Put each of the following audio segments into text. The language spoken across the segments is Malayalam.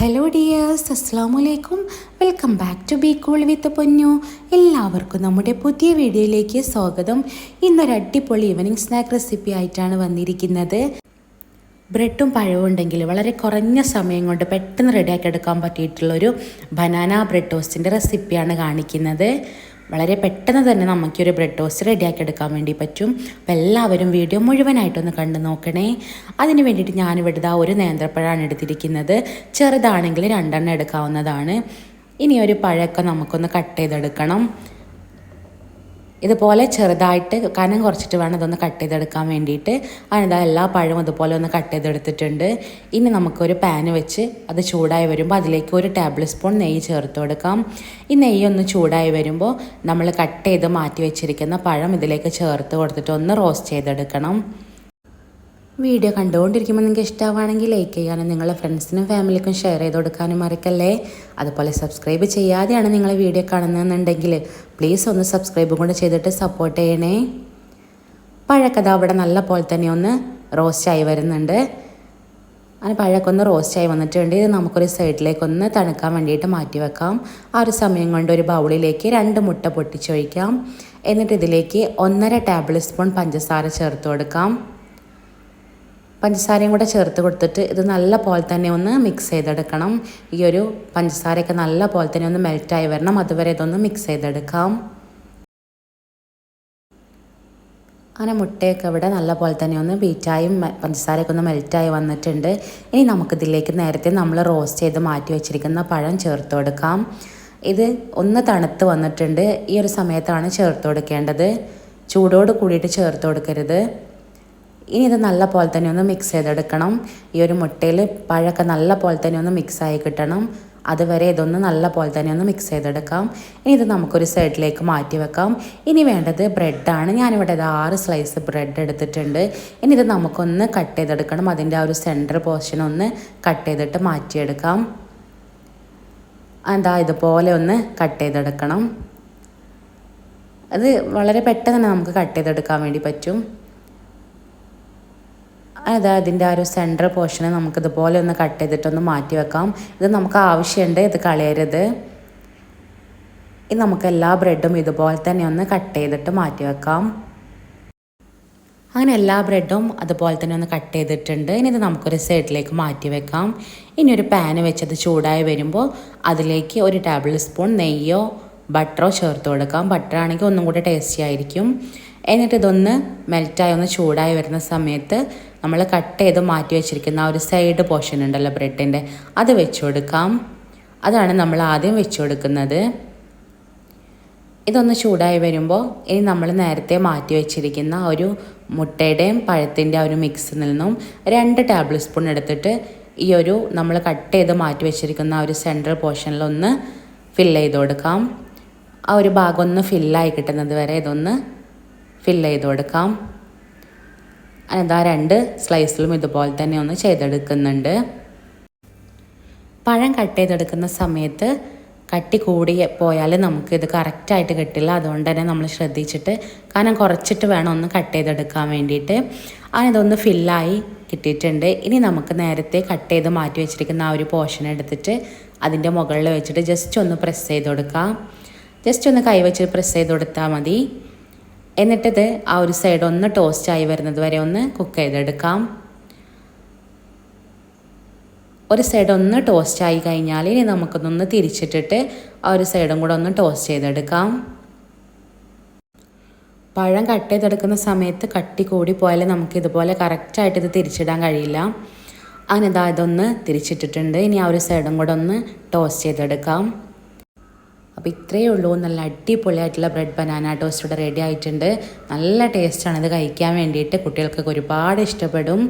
ഹലോ ഡിയേഴ്സ്, അസ്സാം വലൈക്കും. Welcome back to be cool with Ponnu. എല്ലാവർക്കും നമ്മുടെ പുതിയ വീഡിയോയിലേക്ക് സ്വാഗതം. ഇന്നൊരു അടിപൊളി ഈവനിങ് സ്നാക്ക് റെസിപ്പി ആയിട്ടാണ് വന്നിരിക്കുന്നത്. ബ്രെഡും പഴവും ഉണ്ടെങ്കിൽ വളരെ കുറഞ്ഞ സമയം കൊണ്ട് പെട്ടെന്ന് റെഡിയാക്കി എടുക്കാൻ പറ്റിയിട്ടുള്ളൊരു ബനാന ബ്രെഡ് ടോസ്റ്റിൻ്റെ റെസിപ്പിയാണ് കാണിക്കുന്നത്. വളരെ പെട്ടെന്ന് തന്നെ നമുക്കൊരു ബ്രെഡ് ടോസ്റ്റ് റെഡിയാക്കി എടുക്കാൻ വേണ്ടി പറ്റും. അപ്പോൾ എല്ലാവരും വീഡിയോ മുഴുവനായിട്ടൊന്ന് കണ്ടു നോക്കണേ. അതിന് വേണ്ടിയിട്ട് ഞാനിവിടെ ഒരു നേന്ത്രപ്പഴമാണ് എടുത്തിരിക്കുന്നത്. ചെറുതാണെങ്കിൽ 2 എടുക്കാവുന്നതാണ്. ഇനി ഒരു പഴമൊക്കെ നമുക്കൊന്ന് കട്ട് ചെയ്തെടുക്കണം. ഇതുപോലെ ചെറുതായിട്ട് കനം കുറച്ചിട്ട് വേണം ഇതൊന്ന് കട്ട് ചെയ്തെടുക്കാൻ വേണ്ടിയിട്ട്. അതിൻ്റെ എല്ലാ പഴവും ഇതുപോലെ ഒന്ന് കട്ട് ചെയ്തെടുത്തിട്ടുണ്ട്. ഇനി നമുക്കൊരു പാന് വെച്ച് അത് ചൂടായി വരുമ്പോൾ അതിലേക്ക് 1 ടേബിൾ സ്പൂൺ നെയ്യ് ചേർത്ത് കൊടുക്കാം. ഈ നെയ്യ് ഒന്ന് ചൂടായി വരുമ്പോൾ നമ്മൾ കട്ട് ചെയ്ത് മാറ്റി വെച്ചിരിക്കുന്ന പഴം ഇതിലേക്ക് ചേർത്ത് കൊടുത്തിട്ട് ഒന്ന് റോസ്റ്റ് ചെയ്തെടുക്കണം. വീഡിയോ കണ്ടുകൊണ്ടിരിക്കുമ്പോൾ നിങ്ങൾക്ക് ഇഷ്ടമാണെങ്കിൽ ലൈക്ക് ചെയ്യാനും നിങ്ങളുടെ ഫ്രണ്ട്സിനും ഫാമിലിക്കും ഷെയർ ചെയ്ത് കൊടുക്കാനും മറക്കല്ലേ. അതുപോലെ സബ്സ്ക്രൈബ് ചെയ്യാതെയാണ് നിങ്ങൾ വീഡിയോ കാണുന്നതെന്നുണ്ടെങ്കിൽ പ്ലീസ് ഒന്ന് സബ്സ്ക്രൈബും കൂടെ ചെയ്തിട്ട് സപ്പോർട്ട് ചെയ്യണേ. പഴക്കഥ അവിടെ നല്ല പോലെ തന്നെ ഒന്ന് റോസ്റ്റായി വരുന്നുണ്ട്. അങ്ങനെ പഴമൊക്കെ ഒന്ന് റോസ്റ്റായി വന്നിട്ടുണ്ട്. ഇത് നമുക്കൊരു സൈഡിലേക്കൊന്ന് തണുക്കാൻ വേണ്ടിയിട്ട് മാറ്റി വെക്കാം. ആ ഒരു സമയം കൊണ്ട് ഒരു ബൗളിലേക്ക് 2 മുട്ട പൊട്ടിച്ചൊഴിക്കാം. എന്നിട്ട് ഇതിലേക്ക് 1.5 ടേബിൾ സ്പൂൺ പഞ്ചസാര ചേർത്ത് കൊടുക്കാം. പഞ്ചസാരയും കൂടെ ചേർത്ത് കൊടുത്തിട്ട് ഇത് നല്ല പോലെ തന്നെ ഒന്ന് മിക്സ് ചെയ്തെടുക്കണം. ഈ ഒരു പഞ്ചസാരയൊക്കെ നല്ല പോലെ തന്നെ ഒന്ന് മെൽറ്റായി വരണം. അതുവരെ ഇതൊന്ന് മിക്സ് ചെയ്തെടുക്കാം. അങ്ങനെ മുട്ടയൊക്കെ ഇവിടെ നല്ല പോലെ തന്നെ ഒന്ന് ബീറ്റായും പഞ്ചസാരയൊക്കെ ഒന്ന് മെൽറ്റായി വന്നിട്ടുണ്ട്. ഇനി നമുക്കിതിലേക്ക് നേരത്തെ നമ്മൾ റോസ്റ്റ് ചെയ്ത് മാറ്റി വെച്ചിരിക്കുന്ന പഴം ചേർത്ത് കൊടുക്കാം. ഇത് ഒന്ന് തണുത്ത് വന്നിട്ടുണ്ട്. ഈ ഒരു സമയത്താണ് ചേർത്ത് കൊടുക്കേണ്ടത്. ചൂടോട് കൂടിയിട്ട് ചേർത്ത് കൊടുക്കരുത്. ഇനി ഇത് നല്ല പോലെ തന്നെ ഒന്ന് മിക്സ് ചെയ്തെടുക്കണം. ഈ ഒരു മുട്ടയിൽ പഴമൊക്കെ നല്ല പോലെ തന്നെ ഒന്ന് മിക്സായി കിട്ടണം. അതുവരെ ഇതൊന്ന് നല്ല പോലെ തന്നെ ഒന്ന് മിക്സ് ചെയ്തെടുക്കാം. ഇനി ഇത് നമുക്കൊരു സൈഡിലേക്ക് മാറ്റി വെക്കാം. ഇനി വേണ്ടത് ബ്രെഡാണ്. ഞാനിവിടെ 6 സ്ലൈസ് ബ്രെഡ് എടുത്തിട്ടുണ്ട്. ഇനി ഇത് നമുക്കൊന്ന് കട്ട് ചെയ്തെടുക്കണം. അതിൻ്റെ ആ ഒരു സെൻറ്റർ പോർഷൻ ഒന്ന് കട്ട് ചെയ്തിട്ട് മാറ്റിയെടുക്കാം. എന്താ ഇതുപോലെ ഒന്ന് കട്ട് ചെയ്തെടുക്കണം. അത് വളരെ പെട്ടെന്ന് തന്നെ നമുക്ക് കട്ട് ചെയ്തെടുക്കാൻ വേണ്ടി പറ്റും. അതിൻ്റെ ആ ഒരു സെൻറ്റർ പോർഷന് നമുക്കിതുപോലെ ഒന്ന് കട്ട് ചെയ്തിട്ടൊന്ന് മാറ്റി വെക്കാം. ഇത് നമുക്ക് ആവശ്യമുണ്ട്, ഇത് കളയരുത്. ഇത് നമുക്ക് എല്ലാ ബ്രെഡും ഇതുപോലെ തന്നെ ഒന്ന് കട്ട് ചെയ്തിട്ട് മാറ്റി വെക്കാം. അങ്ങനെ എല്ലാ ബ്രെഡും അതുപോലെ തന്നെ ഒന്ന് കട്ട് ചെയ്തിട്ടുണ്ട്. ഇനി ഇത് നമുക്കൊരു സൈഡിലേക്ക് മാറ്റി വെക്കാം. ഇനി ഒരു പാന് വെച്ചത് ചൂടായി വരുമ്പോൾ അതിലേക്ക് 1 ടേബിൾ സ്പൂൺ നെയ്യോ ബട്ടറോ ചേർത്ത് കൊടുക്കാം. ബട്ടറാണെങ്കിൽ ഒന്നും കൂടി ടേസ്റ്റി ആയിരിക്കും. എന്നിട്ട് ഇതൊന്ന് മെൽറ്റായി ഒന്ന് ചൂടായി വരുന്ന സമയത്ത് നമ്മൾ കട്ട് ചെയ്ത് മാറ്റി വെച്ചിരിക്കുന്ന ആ ഒരു സൈഡ് പോർഷൻ ഉണ്ടല്ലോ ബ്രെഡിൻ്റെ, അത് വെച്ച് കൊടുക്കാം. അതാണ് നമ്മൾ ആദ്യം വെച്ച് കൊടുക്കുന്നത്. ഇതൊന്ന് ചൂടായി വരുമ്പോൾ ഇനി നമ്മൾ നേരത്തെ മാറ്റി വെച്ചിരിക്കുന്ന ഒരു മുട്ടയുടെയും പഴത്തിൻ്റെ ആ ഒരു മിക്സിൽ നിന്നും 2 ടേബിൾ സ്പൂൺ എടുത്തിട്ട് ഈ ഒരു നമ്മൾ കട്ട് ചെയ്ത് മാറ്റി വെച്ചിരിക്കുന്ന ആ ഒരു സെൻട്രൽ പോർഷനിലൊന്ന് ഫില്ല് ചെയ്ത് കൊടുക്കാം. ആ ഒരു ഭാഗം ഒന്ന് ഫില്ലായി കിട്ടുന്നത് വരെ ഇതൊന്ന് ഫില്ല് ചെയ്ത് കൊടുക്കാം. അതെന്താ 2 സ്ലൈസിലും ഇതുപോലെ തന്നെ ഒന്ന് ചെയ്തെടുക്കുന്നുണ്ട്. പഴം കട്ട് ചെയ്തെടുക്കുന്ന സമയത്ത് കട്ടി കൂടി പോയാൽ നമുക്കിത് കറക്റ്റായിട്ട് കിട്ടില്ല. അതുകൊണ്ട് തന്നെ നമ്മൾ ശ്രദ്ധിച്ചിട്ട് കാരണം കുറച്ചിട്ട് വേണം ഒന്ന് കട്ട് ചെയ്തെടുക്കാൻ വേണ്ടിയിട്ട്. അതിതൊന്ന് ഫില്ലായി കിട്ടിയിട്ടുണ്ട്. ഇനി നമുക്ക് നേരത്തെ കട്ട് ചെയ്ത് മാറ്റി വെച്ചിരിക്കുന്ന ആ ഒരു പോർഷൻ എടുത്തിട്ട് അതിൻ്റെ മുകളിൽ വെച്ചിട്ട് ജസ്റ്റ് ഒന്ന് പ്രസ് ചെയ്ത് കൊടുക്കാം. ജസ്റ്റ് ഒന്ന് കൈവച്ച് പ്രസ് ചെയ്ത് കൊടുത്താൽ മതി. എന്നിട്ടിത് ആ ഒരു സൈഡ് ഒന്ന് ടോസ്റ്റായി വരുന്നത് വരെ ഒന്ന് കുക്ക് ചെയ്തെടുക്കാം. ഒരു സൈഡ് ഒന്ന് ടോസ്റ്റായി കഴിഞ്ഞാൽ ഇനി നമുക്കൊന്നൊന്ന് തിരിച്ചിട്ടിട്ട് ആ ഒരു സൈഡും കൂടെ ഒന്ന് ടോസ്റ്റ് ചെയ്തെടുക്കാം. പഴം കട്ട് ചെയ്തെടുക്കുന്ന സമയത്ത് കട്ടി കൂടി പോയാൽ നമുക്ക് ഇതുപോലെ കറക്റ്റായിട്ട് ഇത് തിരിച്ചിടാൻ കഴിയില്ല. അങ്ങനെ ഇതൊന്ന് തിരിച്ചിട്ടിട്ടുണ്ട്. ഇനി ആ ഒരു സൈഡും കൂടെ ഒന്ന് ടോസ്റ്റ് ചെയ്തെടുക്കാം. അപ്പോൾ ഇത്രയേ ഉള്ളൂ. നല്ല അടിപൊളിയായിട്ടുള്ള ബ്രെഡ് ബനാന ടോസ്റ്റ് ഇവിടെ റെഡി ആയിട്ടുണ്ട്. നല്ല ടേസ്റ്റാണ് ഇത് കഴിക്കാൻ വേണ്ടിയിട്ട്. കുട്ടികൾക്കൊക്കെ ഒരുപാട് ഇഷ്ടപ്പെടും.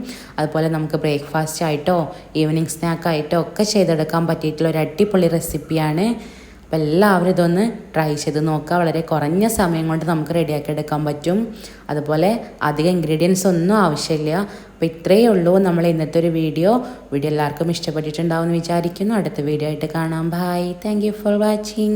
അതുപോലെ നമുക്ക് ബ്രേക്ക്ഫാസ്റ്റ് ആയിട്ടോ ഈവനിങ് സ്നാക്കായിട്ടോ ഒക്കെ ചെയ്തെടുക്കാൻ പറ്റിയിട്ടുള്ള ഒരു അടിപൊളി റെസിപ്പിയാണ്. അപ്പോൾ എല്ലാവരും ഇതൊന്ന് ട്രൈ ചെയ്ത് നോക്കുക. വളരെ കുറഞ്ഞ സമയം കൊണ്ട് നമുക്ക് റെഡിയാക്കി എടുക്കാൻ പറ്റും. അതുപോലെ അധികം ഇൻഗ്രീഡിയൻസ് ഒന്നും ആവശ്യമില്ല. അപ്പോൾ ഇത്രയേ ഉള്ളൂ നമ്മൾ ഇന്നത്തെ ഒരു വീഡിയോ എല്ലാവർക്കും ഇഷ്ടപ്പെട്ടിട്ടുണ്ടാവും എന്ന് വിചാരിക്കുന്നു. അടുത്ത വീഡിയോ ആയിട്ട് കാണാം. Bye. Thank you for watching.